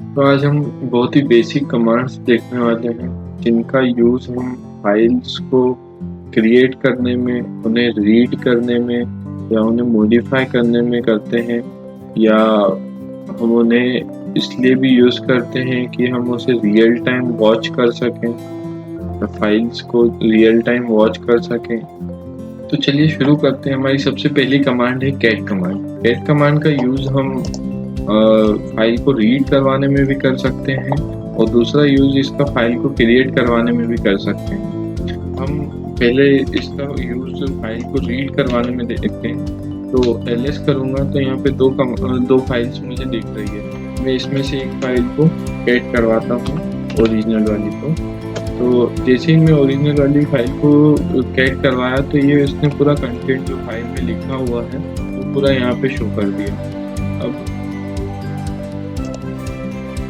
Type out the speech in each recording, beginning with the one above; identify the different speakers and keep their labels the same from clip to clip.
Speaker 1: तो आज हम बहुत ही बेसिक कमांड्स देखने वाले हैं जिनका यूज़ हम फाइल्स को क्रिएट करने में, उन्हें रीड करने में या उन्हें मॉडिफाई करने में करते हैं, या हम उन्हें इसलिए भी यूज़ करते हैं कि हम उसे रियल टाइम वॉच कर सकें, फाइल्स को रियल टाइम वॉच कर सकें। तो चलिए शुरू करते हैं। हमारी सबसे पहली कमांड है कैट कमांड। कैट कमांड का यूज़ हम फाइल को रीड करवाने में भी कर सकते हैं और दूसरा यूज़ इसका फाइल को क्रिएट करवाने में भी कर सकते हैं। हम पहले इसका यूज़ फाइल को रीड करवाने में देखते हैं। तो ls करूँगा तो यहाँ पे दो फाइल्स मुझे दिख रही है। मैं इसमें से एक फाइल को कैट करवाता हूँ, ओरिजिनल वाली को। तो जैसे ही मैं ओरिजिनल वाली फाइल को कैट करवाया तो ये इसने पूरा कंटेंट जो फाइल में लिखा हुआ है वो पूरा यहाँ पे शो कर दिया। अब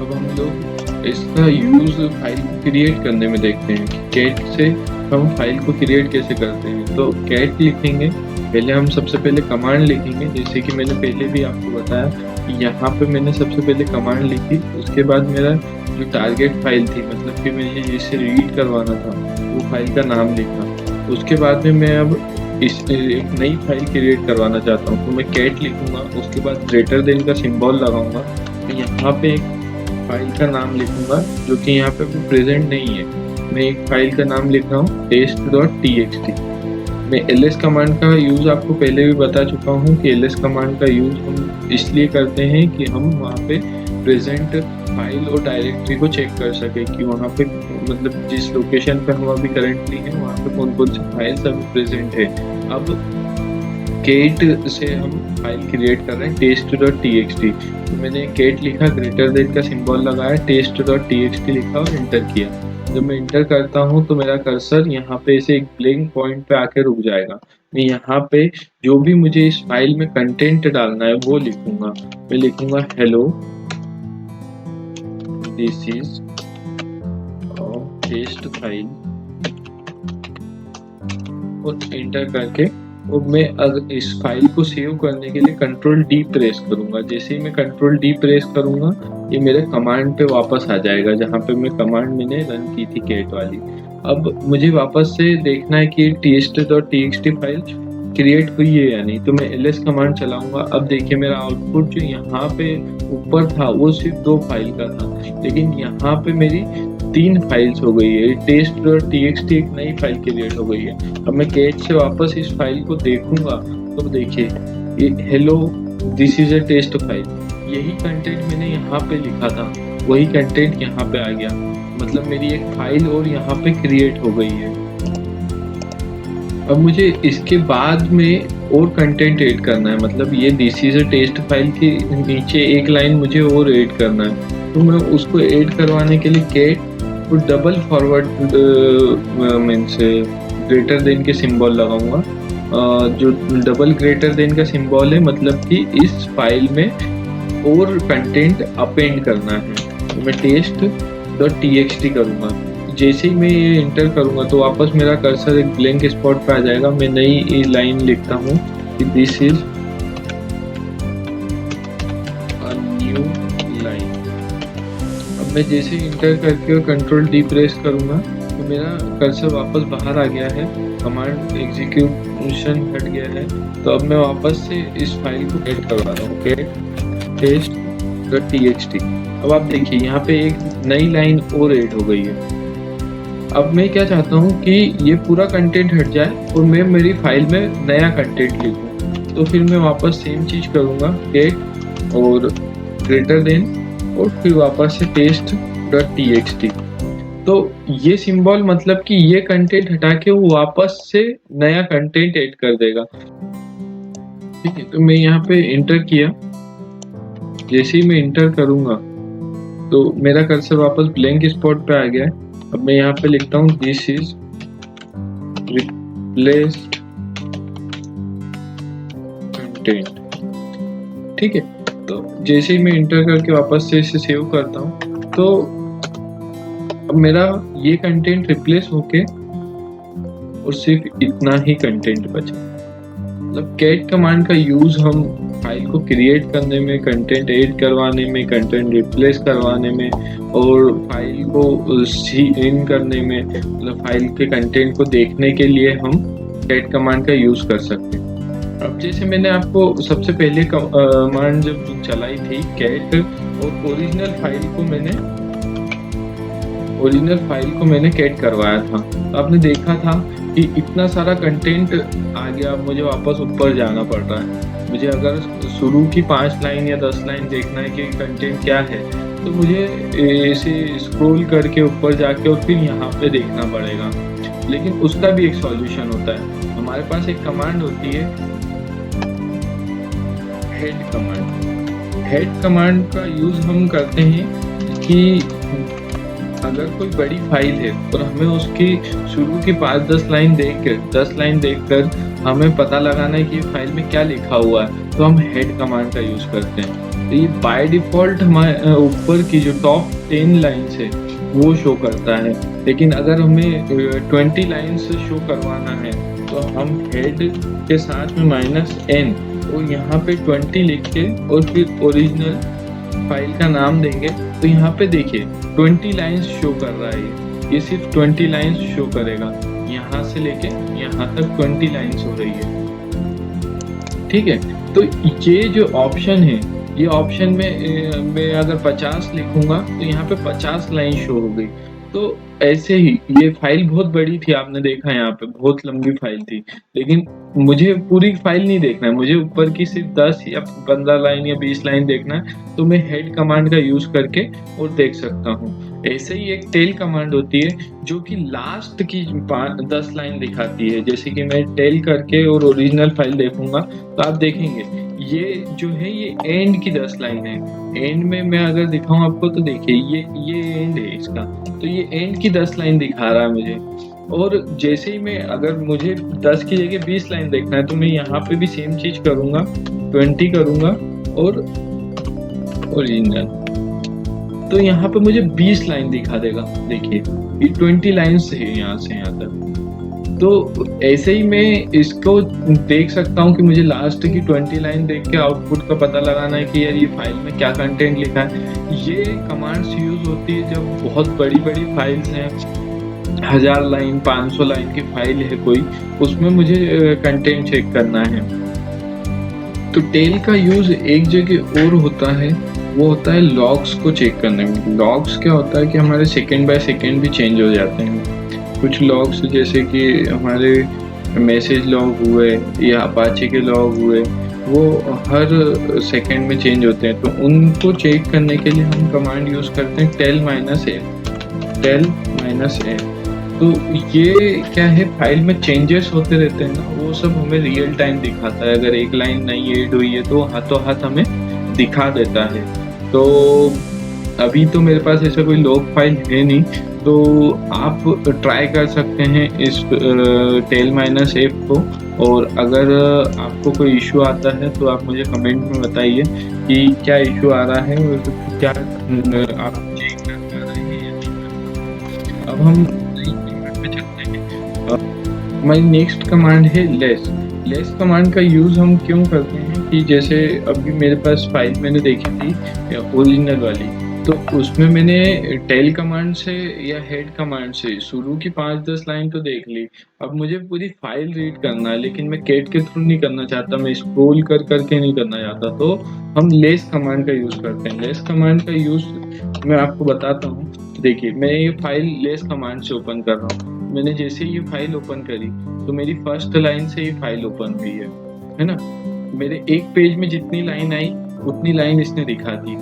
Speaker 1: हम लोग इसका यूज़ फाइल को क्रिएट करने में देखते हैं कि कैट से हम फाइल को क्रिएट कैसे करते हैं। तो कैट लिखेंगे, पहले हम सबसे पहले कमांड लिखेंगे, जैसे कि मैंने पहले भी आपको बताया कि यहाँ पे मैंने सबसे पहले कमांड लिखी, उसके बाद मेरा जो टारगेट फाइल थी, मतलब कि मुझे जिससे रीड करवाना था, वो फाइल का नाम लिखा। उसके बाद में मैं अब एक नई फाइल क्रिएट करवाना चाहता हूँ तो मैं कैट लिखूँगा, उसके बाद ग्रेटर देन का सिंबल लगाऊंगा। तो यहाँ पे एक फाइल का नाम लिखूंगा जो कि यहाँ पे प्रेजेंट नहीं है। मैं एक फाइल का नाम लिख रहा हूँ test.txt। मैं ls कमांड का यूज़ आपको पहले भी बता चुका हूँ कि ls कमांड का यूज़ हम इसलिए करते हैं कि हम वहाँ पे प्रेजेंट फाइल और डायरेक्टरी को चेक कर सके कि वहाँ पे मतलब जिस लोकेशन पे हम अभी करेंटली हैं वहाँ पे कौन कौन सी फाइल्स अभी प्रेजेंट है। अब कैट से हम फाइल क्रिएट कर रहे हैं test.txt। तो मैंने कैट लिखा, ग्रेटर देन का सिंबल लगाया, test.txt लिखा और एंटर किया। जब मैं एंटर करता हूँ तो मेरा कर्सर यहाँ पे ऐसे एक ब्लैंक पॉइंट पे आके रुक जाएगा। मैं यहाँ पे जो भी मुझे इस फाइल में कंटेंट डालना है वो लिखूंगा। मैं लिखूंगा hello, this is test file और एंटर करके और मैं अगर इस फाइल को सेव करने के लिए कंट्रोल डी प्रेस करूंगा। जैसे ही मैं कंट्रोल डी प्रेस करूंगा ये मेरे कमांड पे वापस आ जाएगा जहाँ पे मैं कमांड मैंने रन की थी कैट वाली। अब मुझे वापस से देखना है कि test.txt फाइल क्रिएट हुई है या नहीं, तो मैं ls कमांड चलाऊंगा। अब देखिए मेरा आउटपुट जो यहाँ पे ऊपर था वो सिर्फ 2 फाइल का था, लेकिन यहाँ पे मेरी 3 फाइल्स हो गई है। test.txt एक नई फाइल क्रिएट हो गई है। अब मैं कैट से वापस इस फाइल को देखूंगा तो देखिए ये hello, this is a test file, यही कंटेंट मैंने यहाँ पे लिखा था वही कंटेंट यहाँ पे आ गया। मतलब मेरी एक फाइल और यहाँ पे क्रिएट हो गई है। अब मुझे इसके बाद में और कंटेंट ऐड करना है, मतलब ये this is a test file के नीचे एक लाइन मुझे और ऐड करना है। तो मैं उसको ऐड करवाने के लिए कैट और double forward means greater than के सिंबल लगाऊंगा। जो डबल ग्रेटर देन का सिंबल है मतलब कि इस फाइल में और कंटेंट अपेंड करना है। तो मैं test.txt करूँगा। जैसे ही मैं ये इंटर करूँगा तो वापस मेरा कर्सर एक ब्लैंक स्पॉट पे आ जाएगा। मैं नई लाइन लिखता हूँ कि this is a new line. अब मैं जैसे ही इंटर करके कंट्रोल डी प्रेस करूँगा तो मेरा कर्सर वापस बाहर आ गया है, कमांड एग्जीक्यूशन हट गया है। तो अब मैं वापस से इस फाइल को कैट करवा रहा हूँ, कैट test.txt। अब आप देखिए यहाँ पे एक नई लाइन और ऐड हो गई है। अब मैं क्या चाहता हूँ कि ये पूरा कंटेंट हट जाए और मैं मेरी फाइल में नया कंटेंट लिखूँ। तो फिर मैं वापस सेम चीज करूँगा, कैट और ग्रेटर देन और फिर वापस से test.txt। तो ये सिंबल मतलब कि ये कंटेंट हटा के वो वापस से नया कंटेंट ऐड कर देगा। ठीक है, तो मैं यहाँ पे इंटर किया। जैसे ही मैं इंटर करूंगा तो मेरा कर्सर वापस ब्लैंक स्पॉट पे आ गया है। अब मैं यहाँ पे लिखता हूँ दिस इज रिप्लेस्ड कंटेंट। ठीक है, तो जैसे ही मैं इंटर करके वापस से इसे सेव करता हूँ तो अब मेरा ये कंटेंट रिप्लेस होके और सिर्फ इतना ही कंटेंट बचा। मतलब कैट कमांड का यूज हम फाइल को क्रिएट करने में, कंटेंट ऐड करवाने में, कंटेंट रिप्लेस करवाने में और फाइल को इन करने में, मतलब फाइल के कंटेंट को देखने के लिए हम कैट कमांड का यूज़ कर सकते हैं। अब जैसे मैंने आपको सबसे पहले कमांड जब चलाई थी कैट, और ओरिजिनल फाइल को मैंने कैट करवाया था, तो आपने देखा था कि इतना सारा कंटेंट आ गया। अब मुझे वापस ऊपर जाना पड़ रहा है। मुझे अगर शुरू की 5 लाइन या 10 लाइन देखना है कि कंटेंट क्या है, तो मुझे ऐसे स्क्रॉल करके ऊपर जाके और फिर यहाँ पे देखना पड़ेगा। लेकिन उसका भी एक सॉल्यूशन होता है। हमारे पास एक कमांड होती है हेड कमांड का यूज़ हम करते हैं कि अगर कोई बड़ी फाइल है और हमें उसकी शुरू की 5-10 लाइन देखकर हमें पता लगाना है कि फाइल में क्या लिखा हुआ है, तो हम हेड कमांड का यूज़ करते हैं। तो ये बाय डिफ़ॉल्ट हमारे ऊपर की जो टॉप 10 लाइन्स है वो शो करता है, लेकिन अगर हमें 20 लाइन्स शो करवाना है तो हम हेड के साथ में -n और यहाँ पे 20 लिख के और फिर ओरिजिनल फाइल का नाम देंगे। तो यहाँ पे देखिए 20 लाइन्स शो कर रहा है, ये सिर्फ 20 लाइन्स शो करेगा। यहाँ से लेके यहाँ तक 20 लाइन्स हो रही है, ठीक है। तो ये जो ऑप्शन है, ये ऑप्शन में मैं अगर 50 लिखूंगा तो यहाँ पे 50 लाइन शो हो गई। तो ऐसे ही ये फाइल बहुत बड़ी थी, आपने देखा यहाँ पे बहुत लंबी फाइल थी, लेकिन मुझे पूरी फाइल नहीं देखना है, मुझे ऊपर की सिर्फ 10 या 15 लाइन या 20 लाइन देखना है, तो मैं हेड कमांड का यूज करके और देख सकता हूँ। ऐसे ही एक टेल कमांड होती है जो कि लास्ट की 10 लाइन दिखाती है। जैसे कि मैं टेल करके और ओरिजिनल फाइल देखूंगा तो आप देखेंगे ये जो है ये एंड की 10 लाइन है। एंड में मैं अगर दिखाऊं आपको तो देखिए ये एंड है इसका, तो ये एंड की 10 लाइन दिखा रहा है मुझे। और जैसे ही मैं अगर मुझे 10 की जगह 20 लाइन देखना है तो मैं यहाँ पे भी सेम चीज करूंगा, 20 करूंगा और ओरिजिनल, तो यहाँ पे मुझे 20 लाइन दिखा देगा। देखिए ये 20 लाइन्स है यहाँ से यहाँ तक। तो ऐसे ही मैं इसको देख सकता हूँ कि मुझे लास्ट की 20 लाइन देख के आउटपुट का पता लगाना है कि यार ये फाइल में क्या कंटेंट लिखा है। ये कमांड्स यूज होती है जब बहुत बड़ी फाइल्स हैं, 1000 लाइन 500 लाइन की फाइल है कोई, उसमें मुझे कंटेंट चेक करना है। तो टेल का यूज एक जगह और होता है, वो होता है लॉग्स को चेक करने में। लॉग्स क्या होता है कि हमारे सेकेंड बाय सेकेंड भी चेंज हो जाते हैं। कुछ लॉग्स जैसे कि हमारे मैसेज लॉग हुए या अपाचे के लॉग हुए, वो हर सेकेंड में चेंज होते हैं। तो उनको चेक करने के लिए हम कमांड यूज़ करते हैं टेल -n। तो ये क्या है, फाइल में चेंजेस होते रहते हैं ना, वो सब हमें रियल टाइम दिखाता है। अगर एक लाइन नई ऐड हुई है तो हाथों हाथ हमें दिखा देता है। तो अभी तो मेरे पास ऐसा कोई लॉग फाइल है नहीं, तो आप ट्राई कर सकते हैं इस टेल -f को। और अगर आपको कोई इशू आता है तो आप मुझे कमेंट में बताइए कि क्या इशू आ रहा है और क्या आप चेक कर पा रहे हैं या नहीं। अब हम नई कमांड पे चलते हैं। हमारी नेक्स्ट कमांड है लेस कमांड का यूज़ हम क्यों करते हैं कि जैसे अभी मेरे पास फाइल मैंने देखी थी ओरिजिनल वाली, तो उसमें मैंने टेल कमांड से या हेड कमांड से शुरू की 5-10 लाइन तो देख ली। अब मुझे पूरी फाइल रीड करना है, लेकिन मैं कैट के थ्रू नहीं करना चाहता, मैं स्क्रॉल करके नहीं करना चाहता, तो हम लेस कमांड का यूज़ करते हैं। लेस कमांड का यूज़ मैं आपको बताता हूँ। देखिए मैं ये फाइल लेस कमांड से ओपन कर रहा हूँ। मैंने जैसे ये फाइल ओपन करी तो मेरी फर्स्ट लाइन से ये फाइल ओपन हुई है ना। मेरे एक पेज में जितनी लाइन आई उतनी लाइन इसने दिखा दी।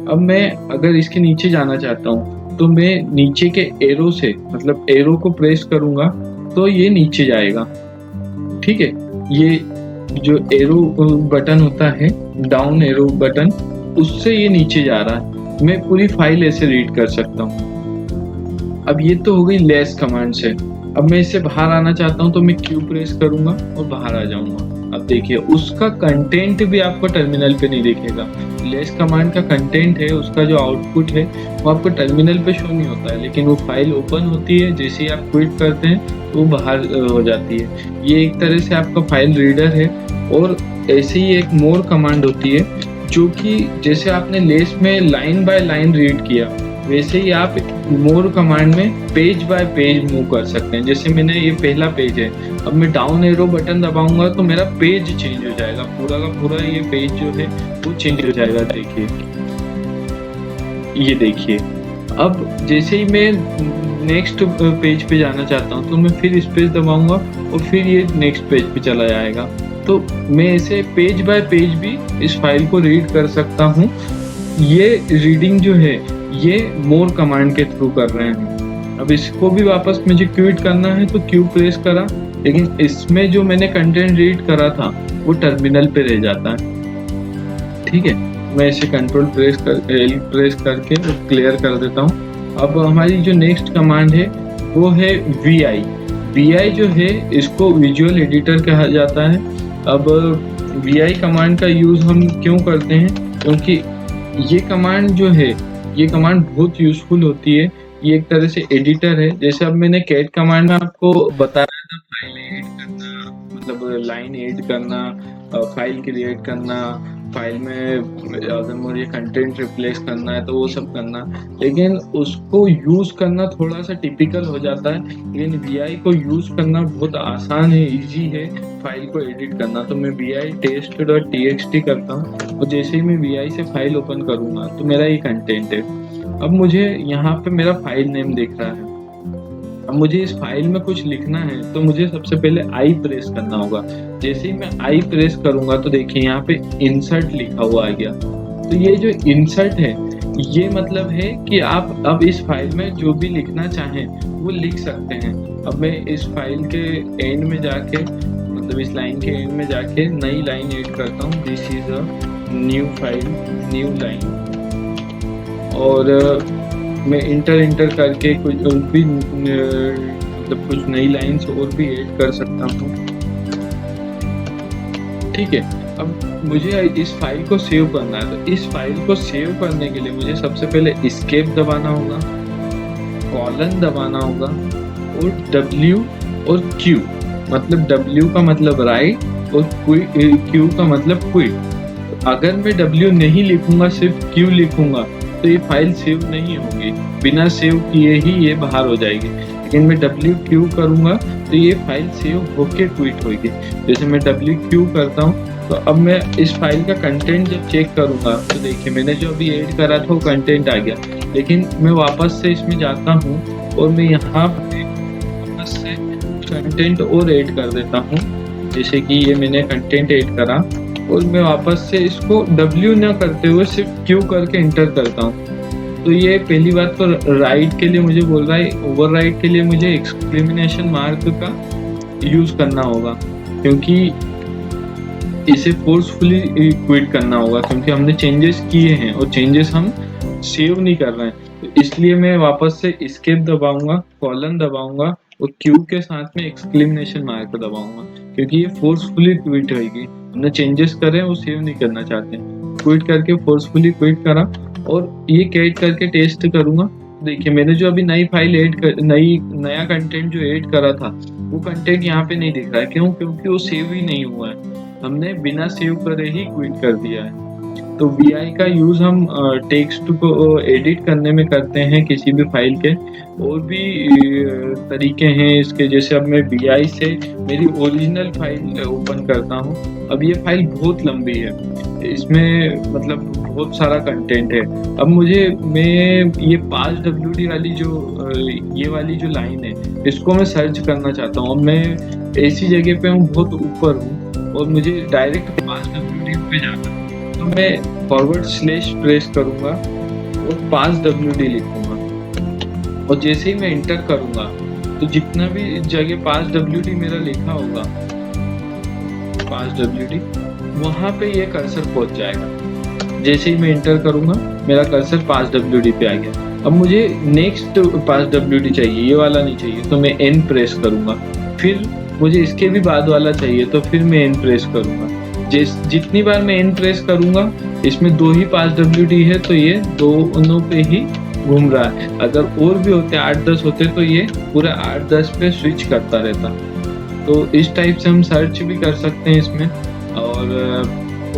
Speaker 1: अब मैं अगर इसके नीचे जाना चाहता हूँ तो मैं नीचे के एरो से, मतलब एरो को प्रेस करूंगा तो ये नीचे जाएगा, ठीक है। ये जो एरो बटन होता है, डाउन एरो बटन, उससे ये नीचे जा रहा है। मैं पूरी फाइल ऐसे रीड कर सकता हूँ। अब ये तो हो गई लेस कमांड से। अब मैं इससे बाहर आना चाहता हूँ तो मैं क्यू प्रेस करूंगा और बाहर आ जाऊंगा। अब देखिए उसका कंटेंट भी आपको टर्मिनल पे नहीं दिखेगा। लेस कमांड का कंटेंट है, उसका जो आउटपुट है वो आपको टर्मिनल पे शो नहीं होता है, लेकिन वो फाइल ओपन होती है जैसे ही आप क्विट करते हैं तो वो बाहर हो जाती है। ये एक तरह से आपका फाइल रीडर है। और ऐसे ही एक मोर कमांड होती है, जो कि जैसे आपने लेस में लाइन बाय लाइन रीड किया, वैसे ही आप मोर कमांड में पेज बाय पेज मूव कर सकते हैं। जैसे मैंने ये पहला पेज है, अब मैं डाउन एरो बटन दबाऊंगा तो मेरा पेज चेंज हो जाएगा, पूरा का पूरा ये पेज जो है वो चेंज हो जाएगा। देखिए, ये देखिए, अब जैसे ही मैं नेक्स्ट पेज पे जाना चाहता हूँ तो मैं फिर इस पेज दबाऊंगा और फिर ये नेक्स्ट पेज पे चला जाएगा। तो मैं ऐसे पेज बाय पेज भी इस फाइल को रीड कर सकता हूँ। ये रीडिंग जो है ये मोर कमांड के थ्रू कर रहे हैं। अब इसको भी वापस मुझे क्विट करना है तो क्यू प्रेस करा, लेकिन इसमें जो मैंने कंटेंट रीड करा था वो टर्मिनल पे रह जाता है। ठीक है, मैं इसे कंट्रोल एल प्रेस करके क्लियर कर देता हूँ। अब हमारी जो नेक्स्ट कमांड है वो है VI। VI जो है इसको विजुअल एडिटर कहा जाता है। अब VI कमांड का यूज़ हम क्यों करते हैं, क्योंकि ये कमांड जो है ये कमांड बहुत यूज़फुल होती है। ये एक तरह से एडिटर है। जैसे अब मैंने कैट कमांड में आपको बताया था फाइल एड करना, मतलब लाइन एड करना, फाइल क्रिएट करना, फाइल में अगर मुझे कंटेंट रिप्लेस करना है तो वो सब करना, लेकिन उसको यूज़ करना थोड़ा सा टिपिकल हो जाता है। लेकिन VI को यूज़ करना बहुत आसान है, इजी है फाइल को एडिट करना। तो मैं VI test.txt करता हूँ और जैसे ही मैं VI से फाइल ओपन करूँगा तो मेरा ये कंटेंट है। अब मुझे यहाँ पे मेरा फाइल नेम दिख रहा है। अब मुझे इस फाइल में कुछ लिखना है तो मुझे सबसे पहले I प्रेस करना होगा। जैसे ही मैं I प्रेस करूंगा तो देखिए यहाँ पे इंसर्ट लिखा हुआ आ गया। तो ये जो इंसर्ट है ये मतलब है कि आप अब इस फाइल में जो भी लिखना चाहें वो लिख सकते हैं। अब मैं इस फाइल के एंड में जाके, मतलब इस लाइन के एंड में जाके नई लाइन ऐड करता हूँ। This is a new file, new line, और मैं इंटर करके कुछ भी मतलब कुछ नई लाइन्स और भी ऐड कर सकता हूँ। ठीक है, अब मुझे इस फाइल को सेव करना है। तो इस फाइल को सेव करने के लिए मुझे सबसे पहले एस्केप दबाना होगा, कॉलन दबाना होगा, और W और Q, मतलब W का मतलब राइट और Q का मतलब क्विट। अगर मैं W नहीं लिखूंगा, सिर्फ Q लिखूंगा तो ये फाइल सेव नहीं होगी, बिना सेव किए ही ये बाहर हो जाएगी। लेकिन मैं WQ करूंगा तो ये फाइल सेव होके क्विट होगी। जैसे मैं WQ करता हूँ तो अब मैं इस फाइल का कंटेंट जब चेक करूंगा तो देखिए मैंने जो अभी ऐड करा था वो कंटेंट आ गया। लेकिन मैं वापस से इसमें जाता हूँ और मैं यहाँ पे वापस से कंटेंट और ऐड कर देता हूँ। जैसे कि ये मैंने कंटेंट ऐड करा और मैं वापस से इसको W ना करते हुए सिर्फ Q करके इंटर करता हूँ। तो ये पहली बात तो राइट के लिए मुझे बोल रहा है, ओवर राइट के लिए मुझे एक्सक्लेमेशन मार्क का यूज करना होगा, क्योंकि इसे फोर्सफुली क्विट करना होगा, क्योंकि हमने चेंजेस किए हैं और चेंजेस हम सेव नहीं कर रहे हैं। तो इसलिए मैं वापस से एस्केप दबाऊंगा, कॉलन दबाऊंगा और Q के साथ में एक्सक्लेमेशन मार्क दबाऊंगा, क्योंकि ये फोर्सफुली क्विट होगी। हमने चेंजेस करे वो सेव नहीं करना चाहते। क्विट करके फोर्सफुली क्विट करा और ये कैट करके टेस्ट करूंगा। देखिए मैंने जो अभी नई फाइल नया कंटेंट जो ऐड करा था वो कंटेंट यहाँ पे नहीं दिख रहा है। क्यों? क्योंकि वो सेव ही नहीं हुआ है, हमने बिना सेव करे ही क्विट कर दिया है। तो VI का यूज हम टेक्स्ट को एडिट करने में करते हैं किसी भी फाइल के। और भी तरीके हैं इसके, जैसे अब मैं VI से मेरी ओरिजिनल फाइल ओपन करता हूँ। अब ये फाइल बहुत लंबी है, इसमें मतलब बहुत सारा कंटेंट है। अब मैं ये 5WD वाली ये वाली जो लाइन है इसको मैं सर्च करना चाहता हूँ। अब मैं ऐसी जगह पे हूँ, बहुत ऊपर हूँ और मुझे डायरेक्ट 5WD पे जाना है, तो मैं फॉरवर्ड/ प्रेस करूंगा और 5WD लिखूंगा और जैसे ही मैं इंटर करूंगा तो जितना भी जगह 5WD मेरा लिखा होगा, 5WD, वहां पे ये कर्सर पहुंच जाएगा। जैसे ही मैं इंटर करूंगा मेरा कर्सर 5WD पे आ गया। अब मुझे नेक्स्ट 5WD चाहिए, ये वाला नहीं चाहिए, तो मैं N प्रेस करूंगा। फिर मुझे इसके भी बाद वाला चाहिए तो फिर मैं N प्रेस करूंगा। जितनी बार मैं N प्रेस करूंगा, इसमें 2 ही 5WD है तो ये दोनों पे ही घूम रहा है। अगर और भी होते 8-10 होते तो ये पूरा 8-10 पे स्विच करता रहता। तो इस टाइप से हम सर्च भी कर सकते हैं इसमें। और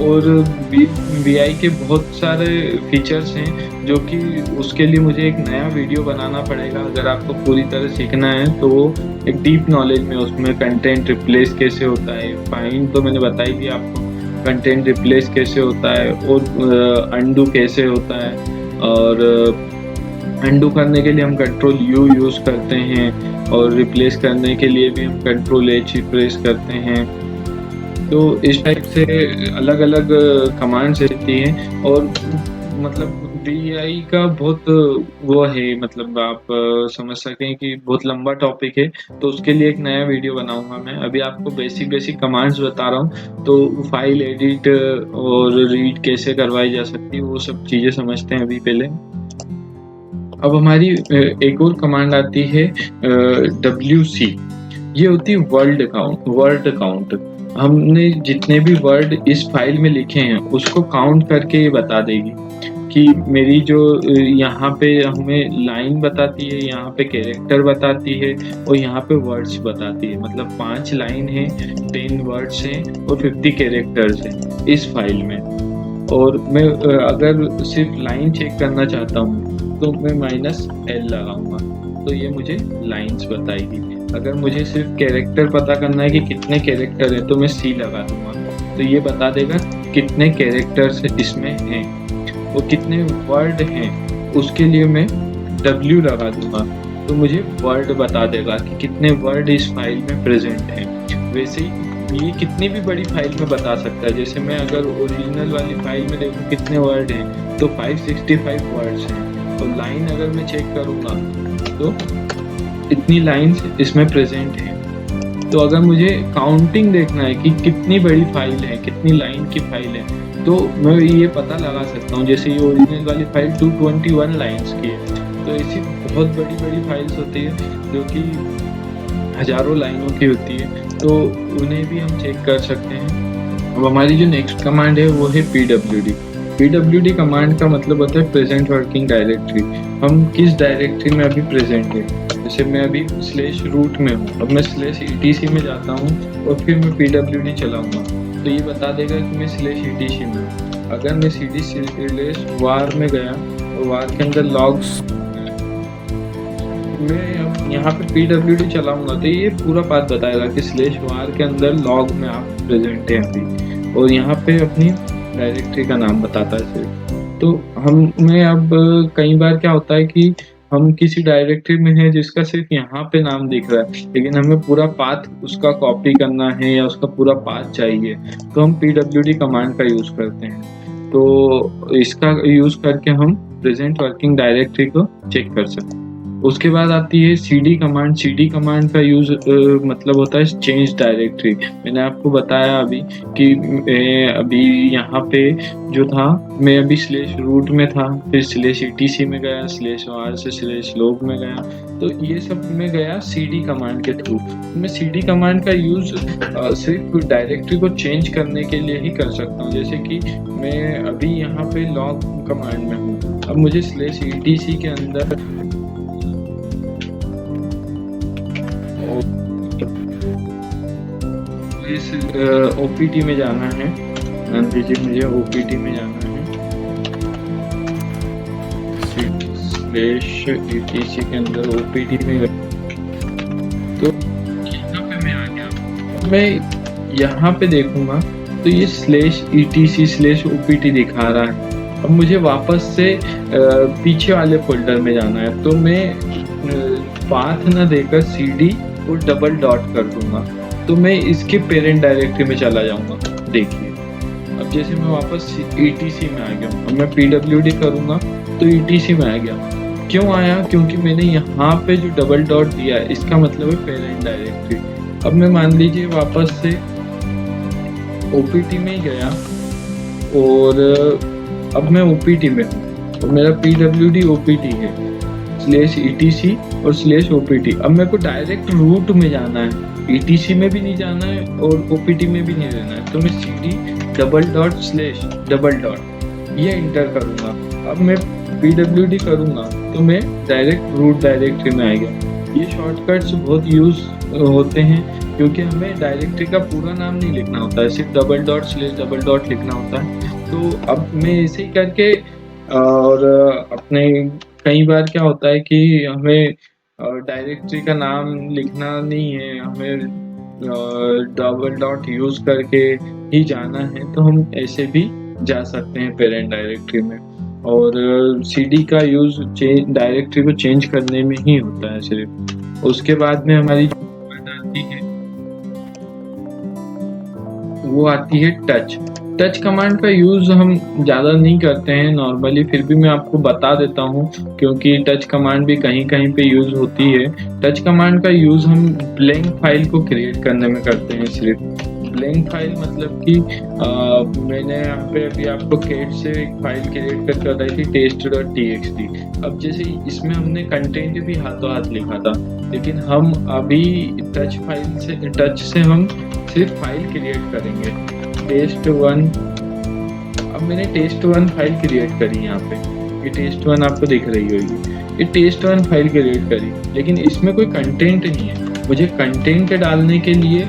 Speaker 1: और वी.आई के बहुत सारे फीचर्स हैं जो कि उसके लिए मुझे एक नया वीडियो बनाना पड़ेगा। अगर आपको पूरी तरह सीखना है तो एक डीप नॉलेज में उसमें कंटेंट रिप्लेस कैसे होता है, फाइंड तो मैंने बता ही दिया आपको, कंटेंट रिप्लेस कैसे होता है और अनडू कैसे होता है। और अनडू करने के लिए हम कंट्रोल यू यूज़ करते हैं और रिप्लेस करने के लिए भी हम कंट्रोल एच प्रेस करते हैं। तो इस टाइप से अलग-अलग कमांड्स रहती हैं और मतलब वी.आई का बहुत वो है, मतलब आप समझ सकें कि बहुत लंबा टॉपिक है, तो उसके लिए एक नया वीडियो बनाऊँगा मैं। अभी आपको बेसिक कमांड्स बता रहा हूँ, तो फाइल एडिट और रीड कैसे करवाई जा सकती है, वो सब चीज़ें समझते हैं अभी पहले। अब हमारी एक और कमांड आती है WC। ये होती है वर्ड काउंट। हमने जितने भी वर्ड इस फाइल में लिखे हैं उसको काउंट करके ये बता देगी कि मेरी जो यहाँ पे हमें लाइन बताती है, यहाँ पे कैरेक्टर बताती है और यहाँ पे वर्ड्स बताती है। मतलब 5 लाइन है, 10 वर्ड्स हैं और 50 कैरेक्टर्स हैं इस फाइल में। और मैं अगर सिर्फ लाइन चेक करना चाहता हूँ तो मैं -L लगाऊंगा, तो ये मुझे लाइंस बताएगी। अगर मुझे सिर्फ कैरेक्टर पता करना है कि कितने कैरेक्टर हैं तो मैं C लगा दूंगा, तो ये बता देगा कितने कैरेक्टर्स इसमें हैं। और कितने वर्ड हैं उसके लिए मैं W लगा दूंगा, तो मुझे वर्ड बता देगा कि कितने वर्ड इस फाइल में प्रेजेंट हैं। वैसे ही ये कितनी भी बड़ी फाइल में बता सकता है। जैसे मैं अगर ओरिजिनल वाली फाइल में देखूँ कितने वर्ड हैं तो 565 वर्ड्स हैं। तो लाइन अगर मैं चेक करूँगा तो इतनी लाइन्स इसमें प्रेजेंट हैं। तो अगर मुझे काउंटिंग देखना है कि कितनी बड़ी फाइल है, कितनी लाइन की फाइल है, तो मैं ये पता लगा सकता हूँ। जैसे ये ओरिजिनल वाली फाइल 221 लाइन्स की है, तो ऐसी बहुत बड़ी फाइल्स होती है जो कि हज़ारों लाइनों की होती है, तो उन्हें भी हम चेक कर सकते हैं। अब हमारी जो नेक्स्ट कमांड है वो है PWD। PWD कमांड का मतलब होता है प्रेजेंट वर्किंग डायरेक्टरी। हम किस डायरेक्टरी में अभी प्रेजेंट है। जैसे मैं अभी /root में हूँ, अब मैं /etc में जाता हूँ और फिर मैं PWD चलाऊँगा, तो ये बता देगा कि मैं /etc में हूँ। अगर मैं CD/var में गया और var के अंदर लॉग्स मैं यहाँ पे PWD चलाऊंगा तो ये पूरा पाथ बताएगा कि /var के अंदर लॉग में आप प्रेजेंट हैं अभी, और यहाँ पे अपनी डायरेक्टरी का नाम बताता है सिर्फ। तो हमें अब कई बार क्या होता है कि हम किसी डायरेक्टरी में हैं जिसका सिर्फ यहाँ पे नाम दिख रहा है, लेकिन हमें पूरा पाथ उसका कॉपी करना है या उसका पूरा पाथ चाहिए, तो हम PWD कमांड का यूज़ करते हैं। तो इसका यूज़ करके हम प्रेजेंट वर्किंग डायरेक्टरी को चेक कर सकते हैं। उसके बाद आती है CD कमांड। CD कमांड का यूज़ मतलब होता है चेंज डायरेक्टरी। मैंने आपको बताया अभी कि अभी यहाँ पे जो था, मैं अभी /root में था, फिर /etc में गया, /var से /log में गया, तो ये सब में गया CD कमांड के थ्रू। मैं CD कमांड का यूज़ सिर्फ डायरेक्टरी को चेंज करने के लिए ही कर सकता हूँ। जैसे कि मैं अभी यहाँ पे log कमांड में हूँ, अब मुझे /etc के अंदर इस OPT में जाना है। मान लीजिए मुझे OPT में जाना है, /etc के अंदर OPT में, तो यहाँ पे मैं आ गया। मैं यहाँ पे देखूंगा तो ये /etc/OPT दिखा रहा है। अब मुझे वापस से पीछे वाले फोल्डर में जाना है, तो मैं पाथ ना देकर CD और डबल डॉट कर दूंगा, तो मैं इसके पेरेंट डायरेक्टरी में चला जाऊंगा। देखिए अब जैसे मैं वापस ETC में आ गया हूँ, अब मैं PWD करूंगा तो ETC में आ गया। क्यों आया? क्योंकि मैंने यहाँ पे जो डबल डॉट दिया है इसका मतलब है पेरेंट डायरेक्टरी। अब मैं मान लीजिए वापस से OPT में ही गया और अब मैं OPT में हूँ और मेरा PWD OPT है, /etc और /OPT। अब मेरे को डायरेक्ट रूट में जाना है, ETC में भी नहीं जाना है और OPT में भी नहीं रहना है, तो मैं CD // ये इंटर करूँगा। अब मैं PWD करूँगा तो मैं डायरेक्ट रूट डायरेक्टरी में आ गया। ये शॉर्टकट्स बहुत यूज़ होते हैं क्योंकि हमें डायरेक्टरी का पूरा नाम नहीं लिखना होता है, सिर्फ double dot slash double dot लिखना होता है। तो अब मैं ऐसे ही करके और अपने कई बार क्या होता है कि हमें डायरेक्टरी का नाम लिखना नहीं है, हमें डबल डॉट यूज करके ही जाना है, तो हम ऐसे भी जा सकते हैं पेरेंट डायरेक्टरी में। और सीडी का यूज डायरेक्टरी को चेंज करने में ही होता है सिर्फ। उसके बाद में हमारी जो कमांड आती है वो आती है टच। टच कमांड का यूज हम ज़्यादा नहीं करते हैं नॉर्मली, फिर भी मैं आपको बता देता हूँ क्योंकि टच कमांड भी कहीं कहीं पे यूज होती है। टच कमांड का यूज हम ब्लैंक फाइल को क्रिएट करने में करते हैं सिर्फ। ब्लैंक फाइल मतलब कि मैंने यहाँ पे अभी आपको कैट से एक फाइल क्रिएट करके बताई थी test.txt। अब जैसे इसमें हमने कंटेंट भी हाथों हाथ लिखा था, लेकिन हम अभी टच से हम सिर्फ फाइल क्रिएट करेंगे test1। अब मैंने test1 फाइल क्रिएट करी यहाँ पे, ये test1 आपको दिख रही होगी, ये test1 फाइल क्रिएट करी, लेकिन इसमें कोई कंटेंट नहीं है। मुझे कंटेंट डालने के लिए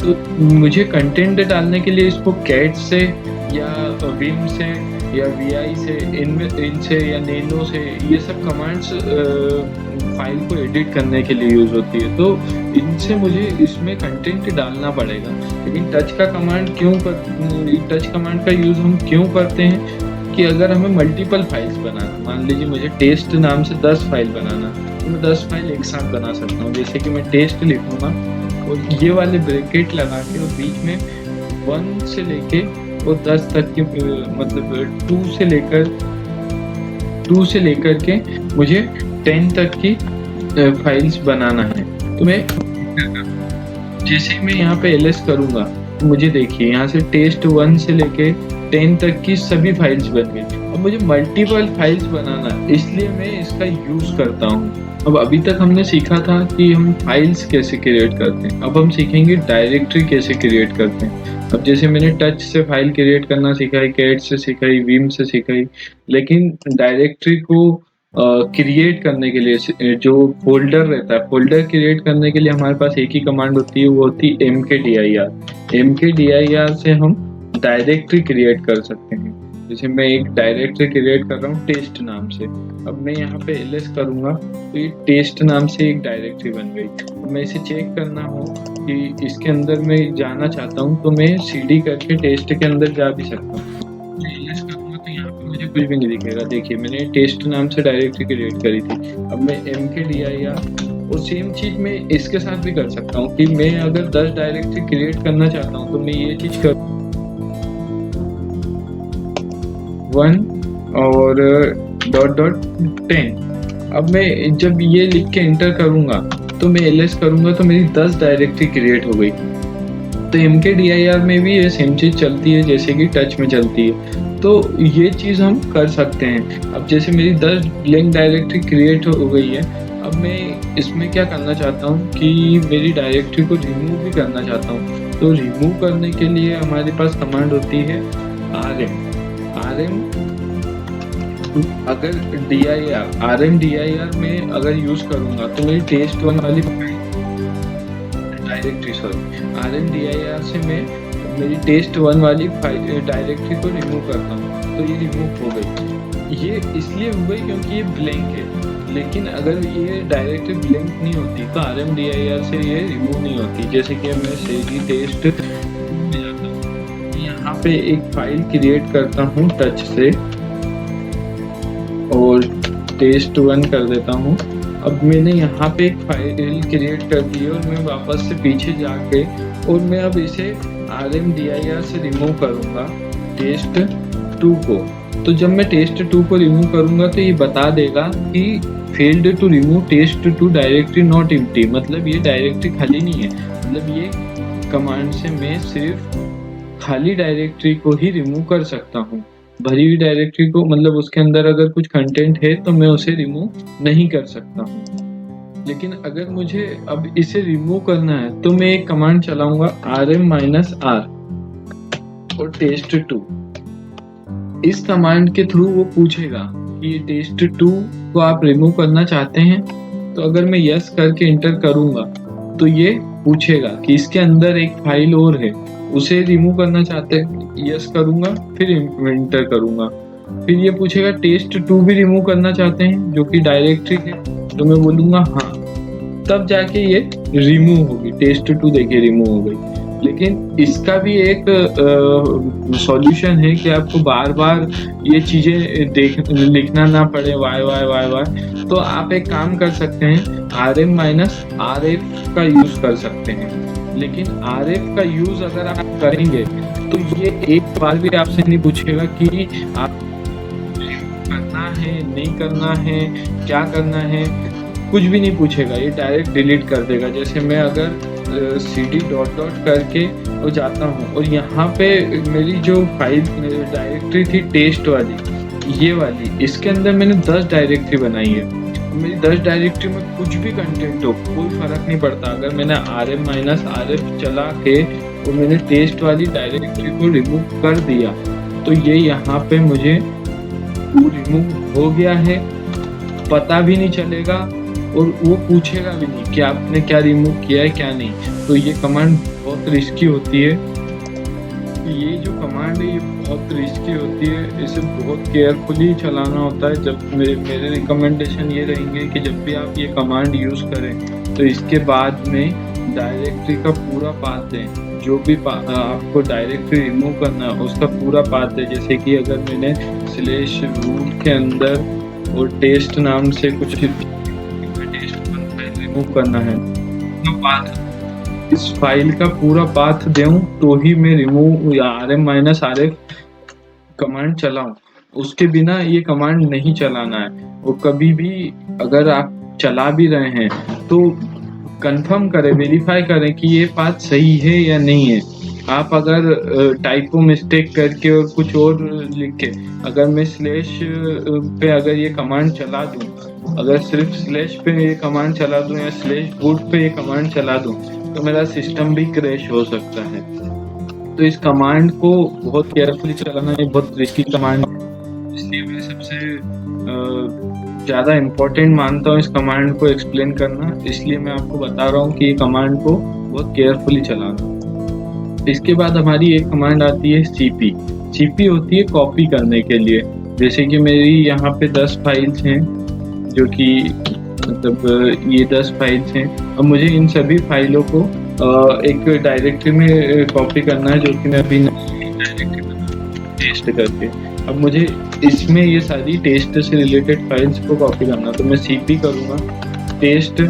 Speaker 1: तो मुझे कंटेंट डालने के लिए इसको कैट से या विम से या वी से इनसे या नैनो से, ये सब कमांड्स फाइल को एडिट करने के लिए यूज होती है, तो इनसे मुझे इसमें कंटेंट डालना पड़ेगा। लेकिन टच कमांड का यूज हम क्यों करते हैं कि अगर हमें मल्टीपल फाइल्स बनाना, मान लीजिए मुझे टेस्ट नाम से 10 फाइल बनाना, तो मैं 10 फाइल एक साथ बना सकता हूँ। जैसे कि मैं टेस्ट लिखूंगा और ये वाले ब्रैकेट लगा के और बीच में 1 से लेके और 10 तक की मतलब 2 से लेकर के मुझे 10 तक की फाइल्स बनाना है। तो मैं जैसे ही मैं यहाँ पे ls करूँगा तो मुझे देखिए यहाँ से test1 से लेके 10 तक की सभी फाइल्स बन गई। अब मुझे मल्टीपल फाइल्स बनाना है, इसलिए मैं इसका यूज करता हूँ। अब अभी तक हमने सीखा था कि हम फाइल्स कैसे क्रिएट करते हैं, अब हम सीखेंगे डायरेक्टरी कैसे क्रिएट करते हैं। अब जैसे मैंने टच से फाइल क्रिएट करना सिखाई, कैट से सिखाई, विम से सिखाई, लेकिन डायरेक्टरी को क्रिएट करने के लिए जो फोल्डर रहता है, फोल्डर क्रिएट करने के लिए हमारे पास एक ही कमांड होती है, वो होती है mkdir से हम डायरेक्टरी क्रिएट कर सकते हैं। जैसे मैं एक डायरेक्टरी क्रिएट कर रहा हूँ टेस्ट नाम से, अब मैं यहाँ पे ls करूँगा तो ये टेस्ट नाम से एक डायरेक्टरी बन गई। तो मैं इसे चेक करना हो कि इसके अंदर मैं जाना चाहता हूँ तो मैं cd करके टेस्ट के अंदर जा भी सकता हूँ। ls करूँगा तो यहाँ पे मुझे कुछ भी नहीं दिखेगा। देखिए मैंने टेस्ट नाम से डायरेक्टरी क्रिएट करी थी। अब मैं mkdir और सेम चीज मैं इसके साथ भी कर सकता हूँ कि मैं अगर 10 डायरेक्टरी क्रिएट करना चाहता हूँ तो मैं ये चीज कर 1 और .10। अब मैं जब ये लिख के एंटर करूंगा तो मैं ls करूंगा तो मेरी 10 डायरेक्टरी क्रिएट हो गई। तो mkdir में भी ये सेम चीज चलती है जैसे कि टच में चलती है, तो ये चीज हम कर सकते हैं। अब जैसे मेरी 10 ब्लैंक डायरेक्टरी क्रिएट हो गई है, अब मैं इसमें क्या करना चाहता हूँ कि मेरी डायरेक्टरी को रिमूव भी करना चाहता हूँ। तो रिमूव करने के लिए हमारे पास कमांड होती है rm। अगर rmdir में अगर यूज करूंगा तो मेरी test1 वाली डायरेक्टरी rmdir से मैं मेरी test1 वाली डायरेक्टरी को रिमूव करता हूँ, तो ये रिमूव हो गई। ये इसलिए हो गई क्योंकि ये ब्लैंक है, लेकिन अगर ये डायरेक्टरी ब्लैंक नहीं होती तो rmdir से ये रिमूव नहीं होती। जैसे कि मैं cd टेस्ट यहाँ पे एक फाइल क्रिएट करता हूँ टच से और test1 कर देता हूँ। अब मैंने यहाँ पे एक फाइल क्रिएट कर दी है और मैं वापस से पीछे जाके और मैं अब इसे rmdir से रिमूव करूँगा test2 को। तो जब मैं test2 को रिमूव करूँगा तो ये बता देगा कि failed to remove test2 directory not empty, मतलब ये डायरेक्टरी खाली नहीं है। मतलब ये कमांड से मैं सिर्फ खाली डायरेक्टरी को ही रिमूव कर सकता हूँ। भरी हुई डायरेक्टरी को, मतलब उसके अंदर अगर कुछ कंटेंट है तो मैं उसे रिमूव नहीं कर सकता हूँ। लेकिन अगर मुझे अब इसे रिमूव करना है तो मैं एक कमांड चलाऊंगा rm-r और test2। इस कमांड के थ्रू वो पूछेगा कि test2 को आप रिमूव करना चाहते हैं, तो अगर मैं यस करके इंटर करूंगा तो ये पूछेगा कि इसके अंदर एक फाइल और है, उसे रिमूव करना चाहते हैं, यस करूंगा, फिर इंटर करूंगा। फिर ये पूछेगा test2 भी रिमूव करना चाहते हैं जो कि डायरेक्टरी है, तो मैं बोलूंगा हाँ, तब जाके ये रिमूव होगी। test2 देखिए रिमूव हो गई। लेकिन इसका भी एक सॉल्यूशन है कि आपको बार बार ये चीजें लिखना ना पड़े वाई वाई वाई वाई। तो आप एक काम कर सकते हैं, rm-rf का यूज कर सकते हैं। लेकिन rf का यूज अगर आप करेंगे तो ये एक बार भी आपसे नहीं पूछेगा कि आप करना है नहीं करना है, क्या करना है, कुछ भी नहीं पूछेगा, ये डायरेक्ट डिलीट कर देगा। जैसे मैं अगर cd डॉट डॉट करके और जाता हूँ और यहाँ पे मेरी जो फाइल डायरेक्टरी थी टेस्ट वाली, ये वाली, इसके अंदर मैंने 10 डायरेक्टरी बनाई है। मेरी 10 डायरेक्टरी में कुछ भी कंटेंट हो कोई फर्क नहीं पड़ता। अगर मैंने rm-rf चला के और मैंने टेस्ट वाली डायरेक्टरी को रिमूव कर दिया तो ये यहाँ पे मुझे रिमूव हो गया है, पता भी नहीं चलेगा और वो पूछेगा भी नहीं कि आपने क्या रिमूव किया है क्या नहीं। तो ये कमांड बहुत रिस्की होती है। ये जो कमांड है ये बहुत रिस्की होती है, इसे बहुत केयरफुली चलाना होता है। जब मेरे रिकमेंडेशन ये रहेंगे कि जब भी आप ये कमांड यूज़ करें तो इसके बाद में डायरेक्टरी का पूरा पाथ दें। जो भी आपको डायरेक्टरी रिमूव करना है उसका पूरा पाथ दें। जैसे कि अगर मैंने /root के अंदर और टेस्ट नाम से कुछ रिमूव करना है तो पाथ, इस फाइल का पूरा पाथ दूं तो ही मैं रिमूव या rm-rf कमांड चलाऊं। उसके बिना ये कमांड नहीं चलाना है। और कभी भी अगर आप चला भी रहे हैं तो कंफर्म करें, वेरीफाई करें कि ये पाथ सही है या नहीं है। आप अगर टाइपो मिस्टेक करके और कुछ और लिख के, अगर मैं स्लैश पे अगर ये कमांड चला दूं, अगर सिर्फ स्लैश पे ये कमांड चला दूं या /boot पे ये कमांड चला दूं तो मेरा सिस्टम भी क्रैश हो सकता है। तो इस कमांड को बहुत केयरफुली चलाना, ये बहुत रिस्की कमांड है, इसलिए मैं सबसे ज़्यादा इम्पोर्टेंट मानता हूँ इस कमांड को एक्सप्लेन करना। इसलिए मैं आपको बता रहा हूँ कि ये कमांड को बहुत केयरफुली चलाना। इसके बाद हमारी एक कमांड आती है cp। cp होती है कॉपी करने के लिए। जैसे कि मेरी यहाँ पे 10 फाइल्स हैं, जो कि मतलब ये 10 फाइल्स हैं। अब मुझे इन सभी फाइलों को एक डायरेक्टरी में कॉपी करना है, जो कि मैं अभी डायरेक्टरी में टेस्ट करके, अब मुझे इसमें ये सारी टेस्ट से रिलेटेड फाइल्स को कॉपी करना। तो मैं cp करूँगा, टेस्ट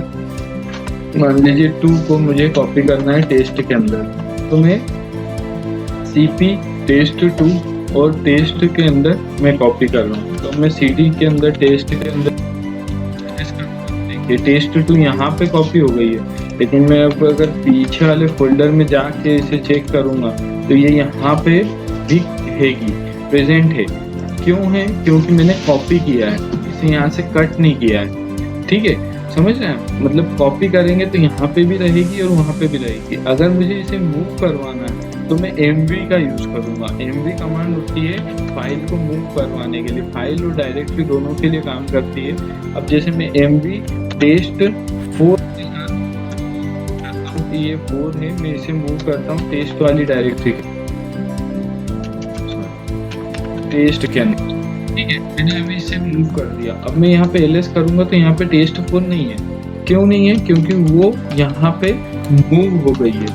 Speaker 1: मान लीजिए 2 को मुझे कॉपी करना है टेस्ट के अंदर। तो मैं cp test2 और टेस्ट के अंदर मैं कॉपी कर रहा हूँ। तो मैं cd के अंदर टेस्ट के अंदर देखिए test2 यहाँ पे कॉपी हो गई है। लेकिन मैं अब अगर पीछे वाले फोल्डर में जाके इसे चेक करूँगा तो ये यहाँ पे भी रहेगी, प्रेजेंट है। क्यों है? क्योंकि मैंने कॉपी किया है, इसे यहाँ से कट नहीं किया है। ठीक है, समझ रहे हैं? मतलब कॉपी करेंगे तो यहाँ पे भी रहेगी और वहाँ पे भी रहेगी। अगर मुझे इसे मूव करवाना है तो मैं mv का यूज करूँगा। mv कमांड होती है फाइल को मूव करवाने के लिए, फाइल और डायरेक्टरी दोनों के लिए काम करती है। अब जैसे मैं mv test4 ये 4 है, मैं इसे मूव करता हूँ टेस्ट वाली डायरेक्टरी टेस्ट के अंदर। ठीक है, मैंने अभी इसे मूव कर दिया। अब मैं यहाँ पे ls करूंगा तो यहाँ पे test4 नहीं है। क्यों नहीं है? क्योंकि वो यहाँ पे मूव हो गई है,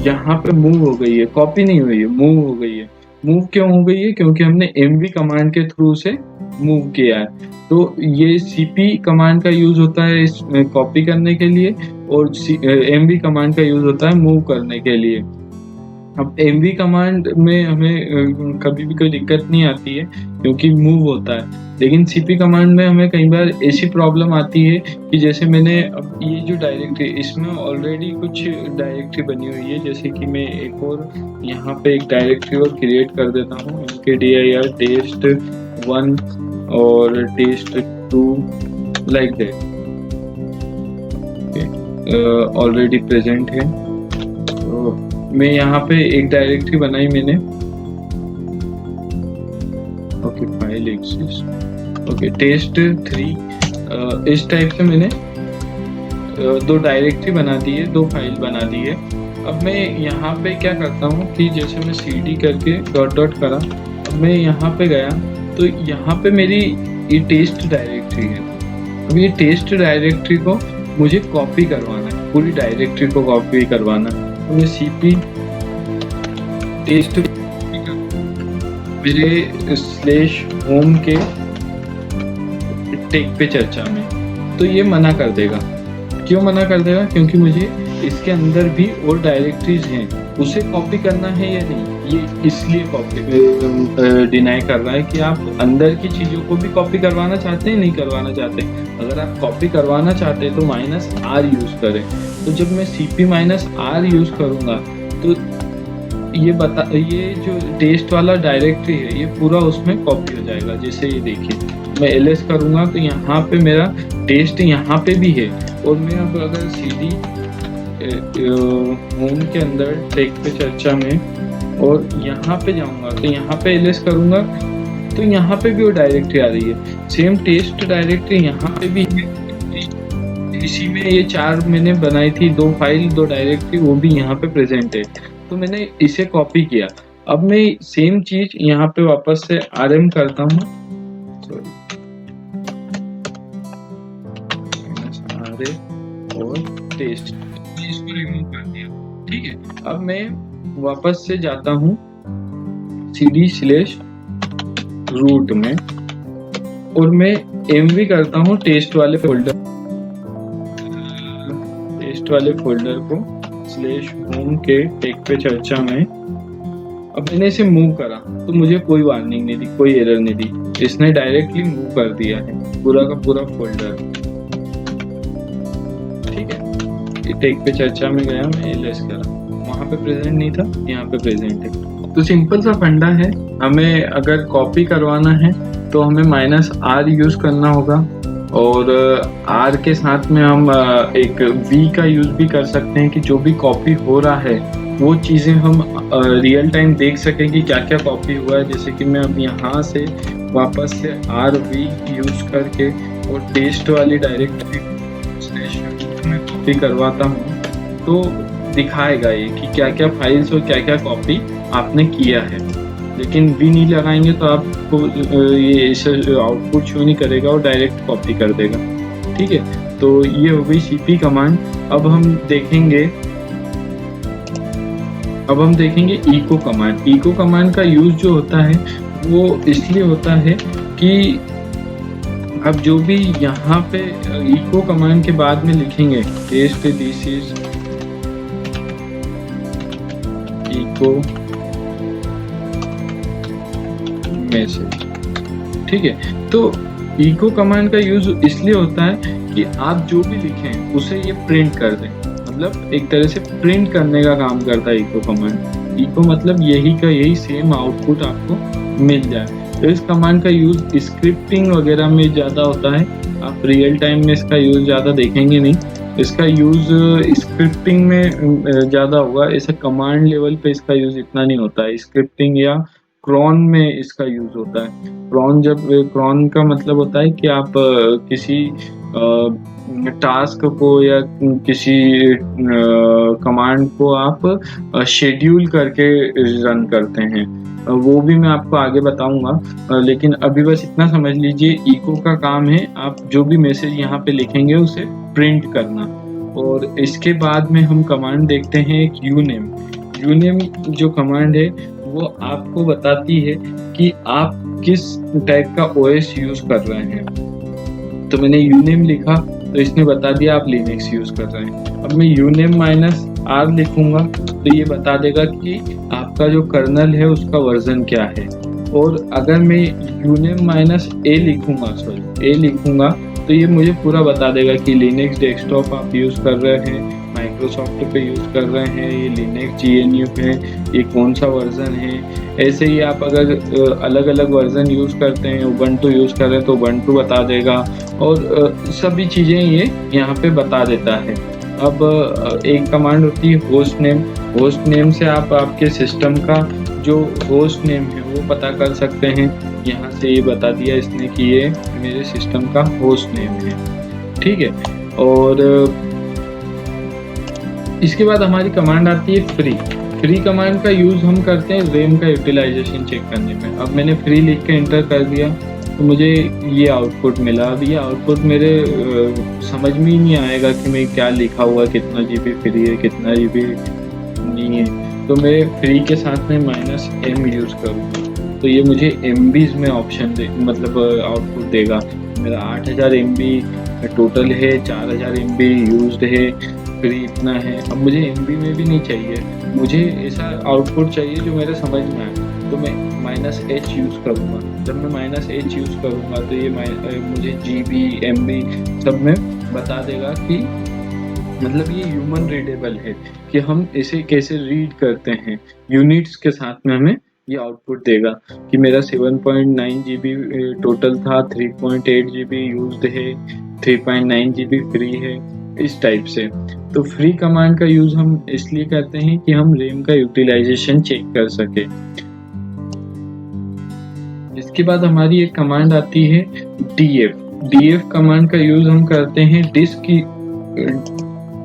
Speaker 1: यहाँ पे मूव हो गई है, कॉपी नहीं हुई है, मूव हो गई है। मूव क्यों हो गई है? क्योंकि हमने mv कमांड के थ्रू से मूव किया है। तो ये cp कमांड का यूज होता है इस कॉपी करने के लिए और mv कमांड का यूज होता है मूव करने के लिए। अब mv कमांड में हमें कभी भी कोई दिक्कत नहीं आती है क्योंकि मूव होता है। लेकिन cp कमांड में हमें कई बार ऐसी प्रॉब्लम आती है कि जैसे मैंने अब ये जो डायरेक्टरी, इसमें ऑलरेडी कुछ डायरेक्टरी बनी हुई है। जैसे कि मैं एक और यहाँ पे एक डायरेक्टरी और क्रिएट कर देता हूँ, mkdir test1 और test2 like that, already present है। तो मैं यहाँ पे एक डायरेक्टरी बनाई मैंने, okay, file exist, okay, test3, इस टाइप से मैंने 2 डायरेक्टरी बना दी है, 2 फाइल बना दी है। अब मैं यहाँ पे क्या करता हूँ कि जैसे मैं cd करके डॉट डॉट करा, अब मैं यहाँ पे गया तो यहाँ पे मेरी ये टेस्ट डायरेक्टरी है। अब ये टेस्ट डायरेक्टरी को मुझे कॉपी करवाना है, पूरी डायरेक्टरी को कॉपी करवाना है। तो मैं cp टेस्ट मेरे स्लैश होम के टेक पे चर्चा में, तो ये मना कर देगा। क्यों मना कर देगा? क्योंकि मुझे इसके अंदर भी और डायरेक्टरीज हैं, उसे कॉपी करना है या नहीं, ये इसलिए कॉपी डिनाई कर रहा है कि आप अंदर की चीज़ों को भी कॉपी करवाना चाहते हैं, नहीं करवाना चाहते। अगर आप कॉपी करवाना चाहते हैं तो -r यूज़ करें। तो जब मैं cp -r यूज़ करूँगा तो ये जो टेस्ट वाला डायरेक्टरी है ये पूरा उसमें कॉपी हो जाएगा। जैसे ये देखिए, मैं ls करूँगा तो यहाँ पे मेरा टेस्ट यहाँ पे भी है, और मैं अब अगर cd होम के अंदर टेक पे चर्चा में और यहाँ पे जाऊँगा तो यहाँ पे ls करूँगा तो यहाँ पे भी वो डायरेक्टरी आ रही है। सेम टेस्ट डायरेक्टरी यहाँ पे भी है, इसी में ये 4 मैंने बनाई थी, 2 फाइल 2 डायरेक्टरी, वो भी यहाँ पे प्रेजेंट है। तो मैंने इसे कॉपी किया। अब मैं सेम चीज यहाँ पे वापस से rm करता हूँ, और टेस्ट, इसको रिमूव कर दिया। ठीक है, अब मैं वापस से जाता हूँ cd/रूट में और मैं mv करता हूँ टेस्ट वाले फोल्डर को /होम के टेक पे चर्चा में। अब मैंने इसे मूव करा तो मुझे कोई वार्निंग नहीं दी, कोई एरर नहीं दी, इसने डायरेक्टली मूव कर दिया है पूरा का पूरा फोल्डर। ठीक है, टेक पे चर्चा में गया, मैं ls करा, वहाँ पे प्रेजेंट नहीं था, यहाँ पे प्रेजेंट है। तो सिंपल सा फंडा है, हमें अगर कॉपी करवाना है तो हमें -r यूज करना होगा, और r के साथ में हम एक v का यूज भी कर सकते हैं कि जो भी कॉपी हो रहा है वो चीज़ें हम रियल टाइम देख सकें कि क्या क्या कॉपी हुआ है। जैसे कि मैं अब यहाँ से वापस से rv यूज करके और टेस्ट वाली डायरेक्टरी में कॉपी करवाता हूँ तो दिखाएगा ये कि क्या क्या फाइल्स और क्या क्या कॉपी आपने किया है। लेकिन v नहीं लगाएंगे तो आपको ये आउटपुट शो नहीं करेगा और डायरेक्ट कॉपी कर देगा। ठीक है, तो ये हो गई cp कमांड। अब हम देखेंगे echo कमांड। echo कमांड का यूज जो होता है वो इसलिए होता है कि अब जो भी यहाँ पे echo कमांड के बाद में लिखेंगे test this is echo message. ठीक है, तो echo कमांड का यूज इसलिए होता है कि आप जो भी लिखें उसे ये प्रिंट कर दें, मतलब एक तरह से प्रिंट करने का काम करता है echo कमांड। echo मतलब यही सेम आउटपुट आपको मिल जाए। तो इस कमांड का यूज स्क्रिप्टिंग वगैरह में ज़्यादा होता है, आप रियल टाइम में इसका यूज ज़्यादा देखेंगे नहीं, इसका यूज स्क्रिप्टिंग में ज़्यादा होगा। ऐसा कमांड लेवल पे इसका यूज इतना नहीं होता है। स्क्रिप्टिंग या क्रॉन में इसका यूज होता है। क्रॉन का मतलब होता है कि आप किसी टास्क को या किसी कमांड को आप शेड्यूल करके रन करते हैं, वो भी मैं आपको आगे बताऊंगा। लेकिन अभी बस इतना समझ लीजिए, echo का काम है आप जो भी मैसेज यहाँ पे लिखेंगे उसे प्रिंट करना। और इसके बाद में हम कमांड देखते हैं एक uname जो कमांड है वो आपको बताती है कि आप किस टाइप का OS यूज कर रहे हैं। तो मैंने uname लिखा तो इसने बता दिया आप लिनक्स यूज कर रहे हैं। अब मैं uname -r लिखूंगा तो ये बता देगा कि आपका जो कर्नल है उसका वर्जन क्या है। और अगर मैं uname -a लिखूंगा तो ये मुझे पूरा बता देगा कि लिनक्स डेस्कटॉप आप यूज कर रहे हैं, माइक्रोसॉफ्ट पे यूज कर रहे हैं, ये लिनक्स GNU है, ये कौन सा वर्जन है। ऐसे ही आप अगर अलग अलग वर्जन यूज करते हैं, उबंटू यूज कर रहे हैं तो उबंटू बता देगा, और सभी चीज़ें ये यहाँ पे बता देता है। अब एक कमांड होती है होस्ट नेम से आप आपके सिस्टम का जो होस्ट नेम है वो पता कर सकते हैं। यहाँ से ये बता दिया इसने कि ये मेरे सिस्टम का होस्ट नेम है। ठीक है, और इसके बाद हमारी कमांड आती है फ्री। फ्री कमांड का यूज़ हम करते हैं रैम का यूटिलाइजेशन चेक करने में। अब मैंने फ्री लिख के एंटर कर दिया तो मुझे ये आउटपुट मिला। अब ये आउटपुट मेरे समझ में ही नहीं आएगा कि मैं क्या लिखा हुआ, कितना GB फ्री है, कितना GB नहीं है। तो मैं फ्री के साथ में -M यूज़ करूँगा तो ये मुझे MBs में ऑप्शन मतलब आउटपुट देगा। मेरा 8000 MB टोटल है, 4000 MB यूज्ड है, फ्री इतना है। अब मुझे MB में भी नहीं चाहिए, मुझे ऐसा आउटपुट चाहिए जो मेरे समझ में आए। तो मैं -H यूज़ करूँगा। जब मैं -H यूज़ करूँगा तो ये मुझे GB MB सब में बता देगा कि मतलब ये ह्यूमन रीडेबल है कि हम इसे कैसे रीड करते हैं। यूनिट्स के साथ में हमें ये आउटपुट देगा कि मेरा 7.9 GB टोटल था, 3.8 GB यूज्ड है, 3.9 GB फ्री है, इस टाइप से। तो फ्री कमांड का यूज़ हम इसलिए करते हैं कि हम रैम का यूटिलाइजेशन चेक कर सके। इसके बाद हमारी एक कमांड आती है DF। DF कमांड का यूज़ हम करते हैं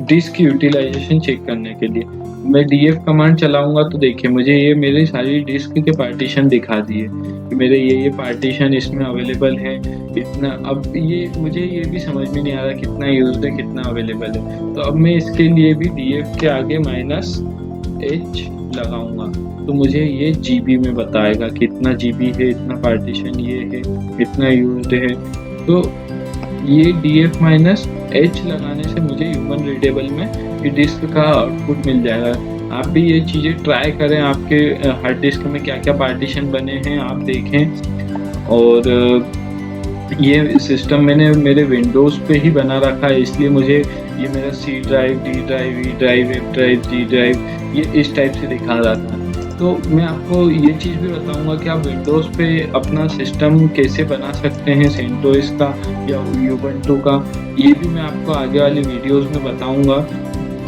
Speaker 1: डिस्क यूटिलाइजेशन चेक करने के लिए। मैं DF कमांड चलाऊंगा तो देखिए मुझे ये मेरी सारी डिस्क के पार्टीशन दिखा दिए कि मेरे ये पार्टीशन इसमें अवेलेबल है इतना। अब ये मुझे ये भी समझ में नहीं आ रहा कितना यूज्ड है, कितना अवेलेबल है। तो अब मैं इसके लिए भी DF के आगे -H लगाऊंगा तो मुझे ये GB में बताएगा कितना GB है, इतना पार्टीशन ये है, इतना यूज्ड है। तो ये DF -H लगाने से मुझे ह्यूमन रीडेबल में ये डिस्क का आउटपुट मिल जाएगा। आप भी ये चीज़ें ट्राई करें, आपके हार्ड डिस्क में क्या क्या पार्टीशन बने हैं आप देखें। और ये सिस्टम मैंने मेरे विंडोज़ पे ही बना रखा है, इसलिए मुझे ये मेरा C drive, D drive, E drive, F drive, G drive ये इस टाइप से दिखा रहा था। तो मैं आपको ये चीज़ भी बताऊंगा कि आप विंडोज़ पे अपना सिस्टम कैसे बना सकते हैं, सेंटोस का या उबुंटू का, ये भी मैं आपको आगे वाली वीडियोस में बताऊंगा।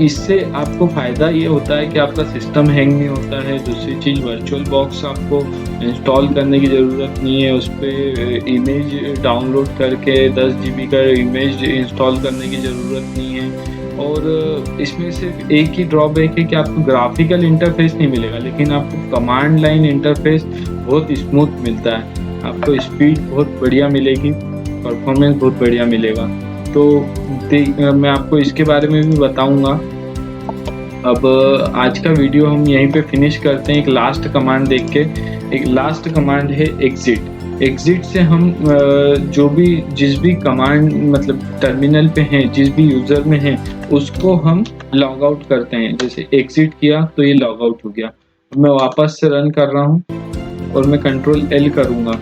Speaker 1: इससे आपको फ़ायदा ये होता है कि आपका सिस्टम हैंग नहीं होता है। दूसरी चीज़, वर्चुअल बॉक्स आपको इंस्टॉल करने की ज़रूरत नहीं है, उस पर इमेज डाउनलोड करके 10 GB का इमेज इंस्टॉल करने की ज़रूरत नहीं है। और इसमें सिर्फ एक ही ड्रॉबैक है कि आपको ग्राफिकल इंटरफेस नहीं मिलेगा, लेकिन आपको कमांड लाइन इंटरफेस बहुत स्मूथ मिलता है। आपको स्पीड बहुत बढ़िया मिलेगी, परफॉर्मेंस बहुत बढ़िया मिलेगा। तो मैं आपको इसके बारे में भी बताऊंगा। अब आज का वीडियो हम यहीं पे फिनिश करते हैं एक लास्ट कमांड देख के। एक लास्ट कमांड है एग्जिट। एग्जिट से हम जिस भी कमांड मतलब टर्मिनल पे हैं, जिस भी यूज़र में हैं, उसको हम लॉग आउट करते हैं। जैसे एग्जिट किया तो ये लॉग आउट हो गया। मैं वापस से रन कर रहा हूँ और मैं Ctrl L करूँगा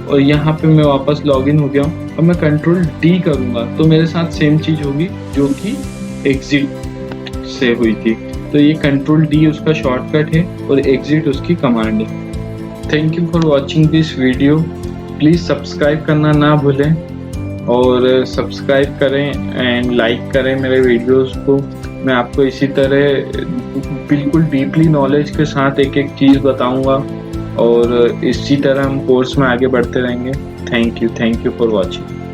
Speaker 1: और यहाँ पे मैं वापस लॉगिन हो गया हूँ। अब मैं Ctrl D करूँगा तो मेरे साथ सेम चीज़ होगी जो कि एग्जिट से हुई थी। तो ये Ctrl D उसका शॉर्टकट है और एग्जिट उसकी कमांड है। Thank you for watching this video. Please subscribe करना ना भूलें और सब्सक्राइब करें एंड लाइक करें मेरे वीडियोस को। मैं आपको इसी तरह बिल्कुल डीपली नॉलेज के साथ एक एक चीज़ बताऊंगा और इसी तरह हम कोर्स में आगे बढ़ते रहेंगे। Thank you for watching.